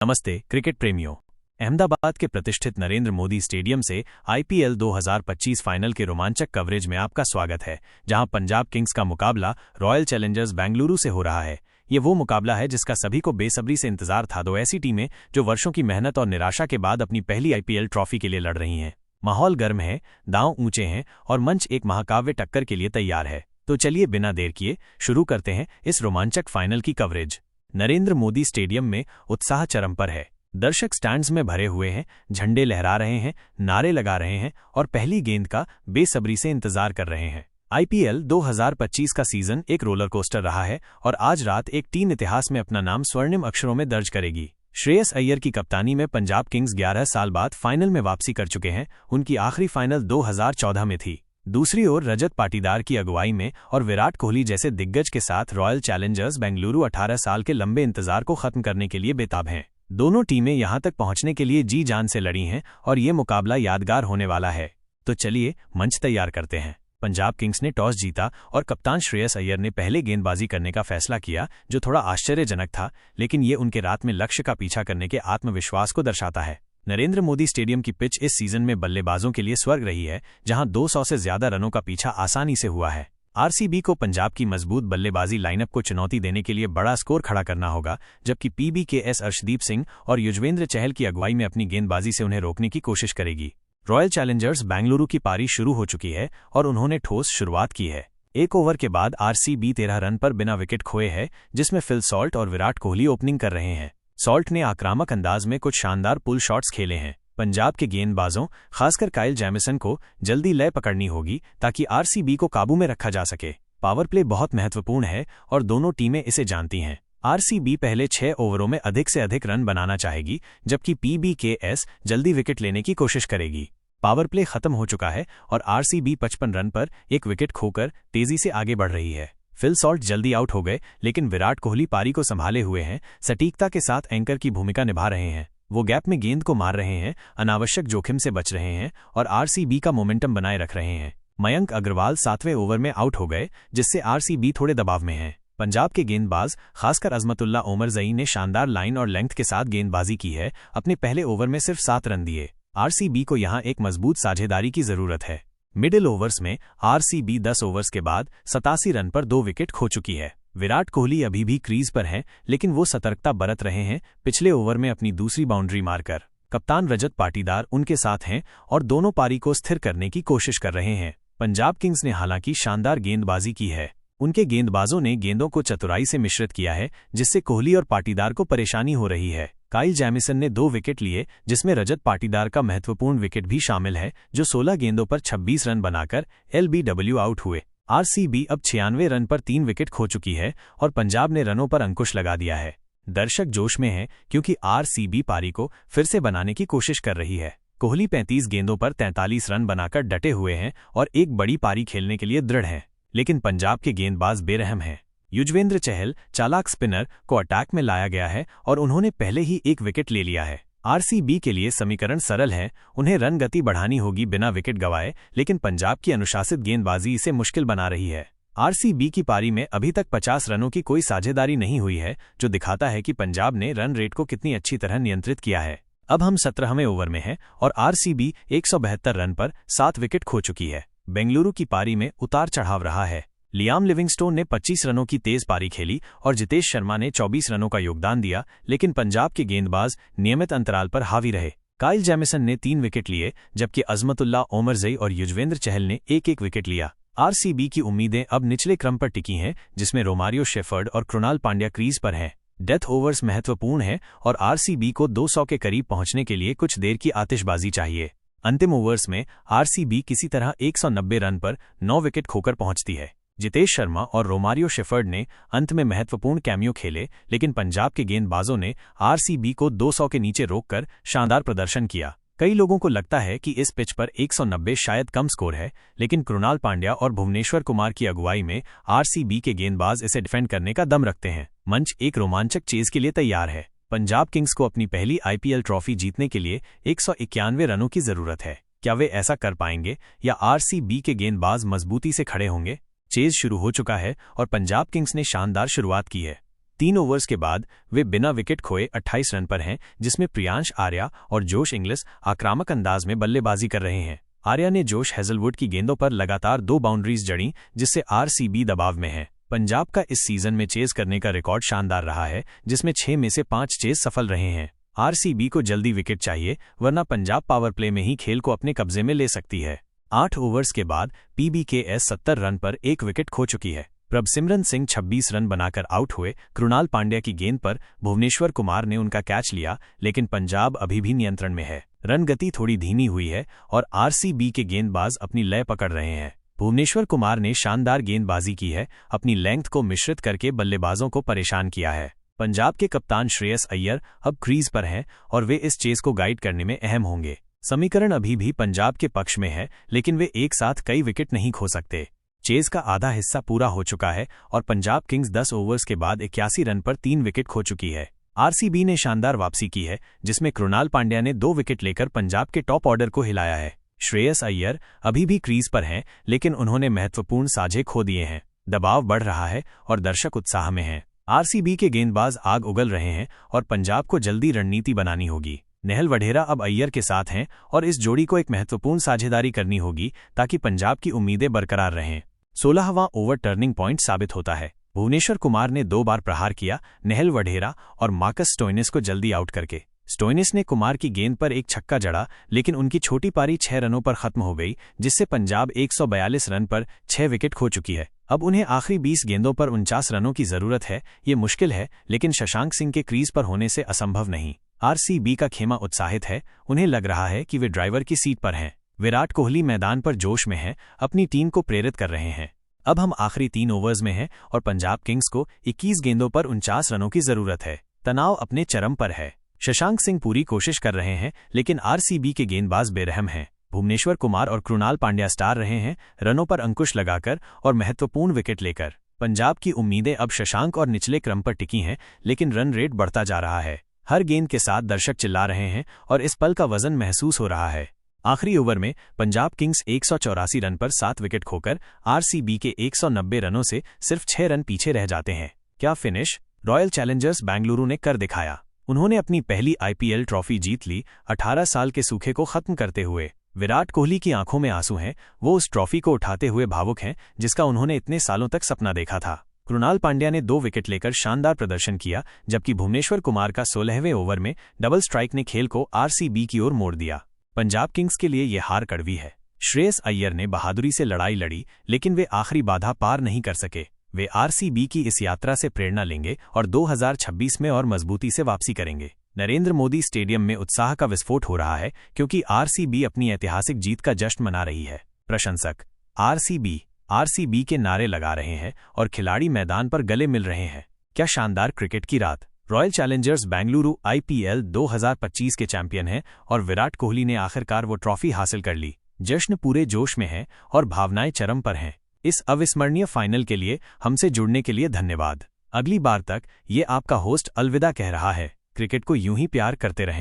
नमस्ते क्रिकेट प्रेमियों। अहमदाबाद के प्रतिष्ठित नरेंद्र मोदी स्टेडियम से आईपीएल 2025 फाइनल के रोमांचक कवरेज में आपका स्वागत है, जहां पंजाब किंग्स का मुकाबला रॉयल चैलेंजर्स बेंगलुरु से हो रहा है। ये वो मुकाबला है जिसका सभी को बेसब्री से इंतजार था। दो ऐसी टीमें जो वर्षों की मेहनत और निराशा के बाद अपनी पहली आईपीएल ट्रॉफी के लिए लड़ रही हैं। माहौल गर्म है, दांव ऊंचे हैं और मंच एक महाकाव्य टक्कर के लिए तैयार है। तो चलिए बिना देर किए शुरू करते हैं इस रोमांचक फाइनल की कवरेज। नरेंद्र मोदी स्टेडियम में उत्साह चरम पर है। दर्शक स्टैंड्स में भरे हुए हैं, झंडे लहरा रहे हैं, नारे लगा रहे हैं और पहली गेंद का बेसब्री से इंतजार कर रहे हैं। आईपीएल 2025 का सीजन एक रोलर कोस्टर रहा है और आज रात एक टीम इतिहास में अपना नाम स्वर्णिम अक्षरों में दर्ज करेगी। श्रेयस अय्यर की कप्तानी में पंजाब किंग्स 11 साल बाद फाइनल में वापसी कर चुके हैं। उनकी आखिरी फाइनल 2014 में थी। दूसरी ओर रजत पाटीदार की अगुवाई में और विराट कोहली जैसे दिग्गज के साथ रॉयल चैलेंजर्स बेंगलुरु 18 साल के लंबे इंतजार को खत्म करने के लिए बेताब हैं। दोनों टीमें यहां तक पहुंचने के लिए जी जान से लड़ी हैं और ये मुकाबला यादगार होने वाला है। तो चलिए मंच तैयार करते हैं। पंजाब किंग्स ने टॉस जीता और कप्तान श्रेयस अय्यर ने पहले गेंदबाजी करने का फैसला किया, जो थोड़ा आश्चर्यजनक था, लेकिन ये उनके रात में लक्ष्य का पीछा करने के आत्मविश्वास को दर्शाता है। नरेंद्र मोदी स्टेडियम की पिच इस सीजन में बल्लेबाजों के लिए स्वर्ग रही है, जहां 200 से ज्यादा रनों का पीछा आसानी से हुआ है। आरसीबी को पंजाब की मजबूत बल्लेबाजी लाइनअप को चुनौती देने के लिए बड़ा स्कोर खड़ा करना होगा, जबकि पीबीकेएस अर्शदीप सिंह और युजवेंद्र चहल की अगुवाई में अपनी गेंदबाजी से उन्हें रोकने की कोशिश करेगी। रॉयल चैलेंजर्स बेंगलुरु की पारी शुरू हो चुकी है और उन्होंने ठोस शुरुआत की है। एक ओवर के बाद आरसीबी 13 रन पर बिना विकेट खोए है, जिसमें फिल सॉल्ट और विराट कोहली ओपनिंग कर रहे हैं। सॉल्ट ने आक्रामक अंदाज में कुछ शानदार पुल शॉट्स खेले हैं। पंजाब के गेंदबाजों, खासकर काइल जैमिसन को जल्दी लय पकड़नी होगी ताकि आरसीबी को काबू में रखा जा सके। पावर प्ले बहुत महत्वपूर्ण है और दोनों टीमें इसे जानती हैं। आरसीबी पहले 6 ओवरों में अधिक से अधिक रन बनाना चाहेगी, जबकि पीबीकेएस जल्दी विकेट लेने की कोशिश करेगी। पावर प्ले खत्म हो चुका है और आरसीबी 55 रन पर एक विकेट खोकर तेजी से आगे बढ़ रही है। फिल सॉल्ट जल्दी आउट हो गए, लेकिन विराट कोहली पारी को संभाले हुए हैं, सटीकता के साथ एंकर की भूमिका निभा रहे हैं। वो गैप में गेंद को मार रहे हैं, अनावश्यक जोखिम से बच रहे हैं और आरसीबी का मोमेंटम बनाए रख रहे हैं। मयंक अग्रवाल 7वें ओवर में आउट हो गए, जिससे आरसीबी थोड़े दबाव में है। पंजाब के गेंदबाज, खासकर अजमतुल्ला ओमरजई ने शानदार लाइन और लेंथ के साथ गेंदबाजी की है। अपने पहले ओवर में सिर्फ 7 रन दिए। आरसीबी को यहां एक मजबूत साझेदारी की जरूरत है। मिडिल ओवर्स में आरसीबी 10 ओवर्स के बाद 87 रन पर 2 विकेट खो चुकी है। विराट कोहली अभी भी क्रीज पर हैं, लेकिन वो सतर्कता बरत रहे हैं, पिछले ओवर में अपनी दूसरी बाउंड्री मारकर। कप्तान रजत पाटीदार उनके साथ हैं और दोनों पारी को स्थिर करने की कोशिश कर रहे हैं। पंजाब किंग्स ने हालांकि शानदार गेंदबाजी की है। उनके गेंदबाजों ने गेंदों को चतुराई से मिश्रित किया है, जिससे कोहली और पाटीदार को परेशानी हो रही है। काइल जैमिसन ने 2 विकेट लिए, जिसमें रजत पाटीदार का महत्वपूर्ण विकेट भी शामिल है, जो 16 गेंदों पर 26 रन बनाकर एलबीडब्ल्यू आउट हुए। आरसीबी अब 96 रन पर 3 विकेट खो चुकी है और पंजाब ने रनों पर अंकुश लगा दिया है। दर्शक जोश में हैं क्योंकि आरसीबी पारी को फिर से बनाने की कोशिश कर रही है। कोहली 35 गेंदों पर 43 रन बनाकर डटे हुए हैं और एक बड़ी पारी खेलने के लिए दृढ़ हैं, लेकिन पंजाब के गेंदबाज बेरहम हैं। युजवेंद्र चहल, चालाक स्पिनर, को अटैक में लाया गया है और उन्होंने पहले ही एक विकेट ले लिया है। आरसीबी के लिए समीकरण सरल है, उन्हें रन गति बढ़ानी होगी बिना विकेट गंवाए, लेकिन पंजाब की अनुशासित गेंदबाजी इसे मुश्किल बना रही है। आरसीबी की पारी में अभी तक 50 रनों की कोई साझेदारी नहीं हुई है, जो दिखाता है कि पंजाब ने रन रेट को कितनी अच्छी तरह नियंत्रित किया है। अब हम 17वें ओवर में हैं और आरसीबी 172 रन पर 7 विकेट खो चुकी है। बेंगलुरु की पारी में उतार चढ़ाव रहा है। लियाम लिविंगस्टोन ने 25 रनों की तेज पारी खेली और जितेश शर्मा ने 24 रनों का योगदान दिया, लेकिन पंजाब के गेंदबाज नियमित अंतराल पर हावी रहे। काइल जैमिसन ने 3 विकेट लिए, जबकि अजमतुल्ला ओमरजई और युजवेंद्र चहल ने एक विकेट लिया। आरसीबी की उम्मीदें अब निचले क्रम पर टिकी हैं, जिसमें रोमारियो शेफर्ड और कृणाल पांड्या क्रीज पर हैं। डेथ ओवर्स महत्वपूर्ण है और आरसीबी को 200 के करीब पहुंचने के लिए कुछ देर की आतिशबाजी चाहिए। अंतिम ओवर्स में आरसीबी किसी तरह 190 रन पर 9 विकेट खोकर पहुंचती है। जितेश शर्मा और रोमारियो शेफर्ड ने अंत में महत्वपूर्ण कैमियो खेले, लेकिन पंजाब के गेंदबाजों ने आरसीबी को 200 के नीचे रोककर शानदार प्रदर्शन किया। कई लोगों को लगता है कि इस पिच पर 190 शायद कम स्कोर है, लेकिन कृणाल पांड्या और भुवनेश्वर कुमार की अगुवाई में आरसीबी के गेंदबाज इसे डिफेंड करने का दम रखते हैं। मंच एक रोमांचक चेज के लिए तैयार है। पंजाब किंग्स को अपनी पहली आईपीएल ट्रॉफी जीतने के लिए 191 रनों की जरूरत है। क्या वे ऐसा कर पाएंगे या आरसीबी के गेंदबाज मजबूती से खड़े होंगे? चेज शुरू हो चुका है और पंजाब किंग्स ने शानदार शुरुआत की है। 3 ओवर्स के बाद वे बिना विकेट खोए 28 रन पर हैं, जिसमें प्रियांश आर्या और जोश इंग्लिस आक्रामक अंदाज में बल्लेबाजी कर रहे हैं। आर्या ने जोश हेजलवुड की गेंदों पर लगातार 2 बाउंड्रीज जड़ी, जिससे आरसीबी दबाव में है। पंजाब का इस सीजन में चेज करने का रिकॉर्ड शानदार रहा है, जिसमें 6 में से 5 चेज सफल रहे हैं। आरसीबी को जल्दी विकेट चाहिए, वरना पंजाब पावर प्ले में ही खेल को अपने कब्जे में ले सकती है। 8 ओवर्स के बाद पीबीकेएस 70 रन पर 1 विकेट खो चुकी है। प्रभसिमरन सिंह 26 रन बनाकर आउट हुए। कृणाल पांड्या की गेंद पर भुवनेश्वर कुमार ने उनका कैच लिया, लेकिन पंजाब अभी भी नियंत्रण में है। रन गति थोड़ी धीमी हुई है और आरसीबी के गेंदबाज अपनी लय पकड़ रहे हैं। भुवनेश्वर कुमार ने शानदार गेंदबाजी की है, अपनी लेंथ को मिश्रित करके बल्लेबाजों को परेशान किया है। पंजाब के कप्तान श्रेयस अय्यर अब क्रीज पर हैं और वे इस चेस को गाइड करने में अहम होंगे। समीकरण अभी भी पंजाब के पक्ष में है, लेकिन वे एक साथ कई विकेट नहीं खो सकते। चेज का आधा हिस्सा पूरा हो चुका है और पंजाब किंग्स 10 ओवर्स के बाद 81 रन पर 3 विकेट खो चुकी है। आरसीबी ने शानदार वापसी की है, जिसमें कृणाल पांड्या ने 2 विकेट लेकर पंजाब के टॉप ऑर्डर को हिलाया है। श्रेयस अय्यर अभी भी क्रीज पर हैं, लेकिन उन्होंने महत्वपूर्ण साझे खो दिए हैं। दबाव बढ़ रहा है और दर्शक उत्साह में हैं। आरसीबी के गेंदबाज आग उगल रहे हैं और पंजाब को जल्दी रणनीति बनानी होगी। नेहल वढेरा अब अय्यर के साथ हैं और इस जोड़ी को एक महत्वपूर्ण साझेदारी करनी होगी ताकि पंजाब की उम्मीदें बरकरार रहें। 16वां ओवर टर्निंग पॉइंट साबित होता है। भुवनेश्वर कुमार ने 2 बार प्रहार किया, नेहल वढेरा और मार्कस स्टोइनिस को जल्दी आउट करके। स्टोइनिस ने कुमार की गेंद पर एक छक्का जड़ा, लेकिन उनकी छोटी पारी 6 रनों पर खत्म हो गई, जिससे पंजाब 142 रन पर 6 विकेट खो चुकी है। अब उन्हें आखिरी 20 गेंदों पर 49 रनों की जरूरत है। ये मुश्किल है, लेकिन शशांक सिंह के क्रीज पर होने से असंभव नहीं। आरसीबी का खेमा उत्साहित है, उन्हें लग रहा है कि वे ड्राइवर की सीट पर हैं। विराट कोहली मैदान पर जोश में हैं, अपनी टीम को प्रेरित कर रहे हैं। अब हम आखिरी 3 ओवर्स में हैं और पंजाब किंग्स को 21 गेंदों पर 49 रनों की जरूरत है। तनाव अपने चरम पर है। शशांक सिंह पूरी कोशिश कर रहे हैं, लेकिन आरसीबी के गेंदबाज बेरहम हैं। भुवनेश्वर कुमार और कृणाल पांड्या स्टार रहे हैं, रनों पर अंकुश लगाकर और महत्वपूर्ण विकेट लेकर। पंजाब की उम्मीदें अब शशांक और निचले क्रम पर टिकी हैं, लेकिन रन रेट बढ़ता जा रहा है। हर गेंद के साथ दर्शक चिल्ला रहे हैं और इस पल का वजन महसूस हो रहा है। आखिरी ओवर में पंजाब किंग्स 184 रन पर 7 विकेट खोकर आरसीबी के 190 रनों से सिर्फ 6 रन पीछे रह जाते हैं। क्या फिनिश! रॉयल चैलेंजर्स बेंगलुरु ने कर दिखाया। उन्होंने अपनी पहली आईपीएल ट्रॉफी जीत ली, 18 साल के सूखे को खत्म करते हुए। विराट कोहली की आंखों में आंसू हैं, वो उस ट्रॉफी को उठाते हुए भावुक हैं जिसका उन्होंने इतने सालों तक सपना देखा था। कृणाल पांड्या ने 2 विकेट लेकर शानदार प्रदर्शन किया, जबकि भुवनेश्वर कुमार का 16वें ओवर में डबल स्ट्राइक ने खेल को आरसीबी की ओर मोड़ दिया। पंजाब किंग्स के लिए ये हार कड़वी है। श्रेयस अय्यर ने बहादुरी से लड़ाई लड़ी, लेकिन वे आखिरी बाधा पार नहीं कर सके। वे आरसीबी की इस यात्रा से प्रेरणा लेंगे और 2026 में और मजबूती से वापसी करेंगे। नरेंद्र मोदी स्टेडियम में उत्साह का विस्फोट हो रहा है, क्योंकि आरसीबी अपनी ऐतिहासिक जीत का जश्न मना रही है। प्रशंसक आरसीबी के नारे लगा रहे हैं और खिलाड़ी मैदान पर गले मिल रहे हैं। क्या शानदार क्रिकेट की रात! रॉयल चैलेंजर्स बेंगलुरु आईपीएल 2025 के चैंपियन हैं और विराट कोहली ने आखिरकार वो ट्रॉफी हासिल कर ली। जश्न पूरे जोश में है और भावनाएं चरम पर हैं। इस अविस्मरणीय फाइनल के लिए हमसे जुड़ने के लिए धन्यवाद। अगली बार तक ये आपका होस्ट अलविदा कह रहा है। क्रिकेट को यूं ही प्यार करते रहें।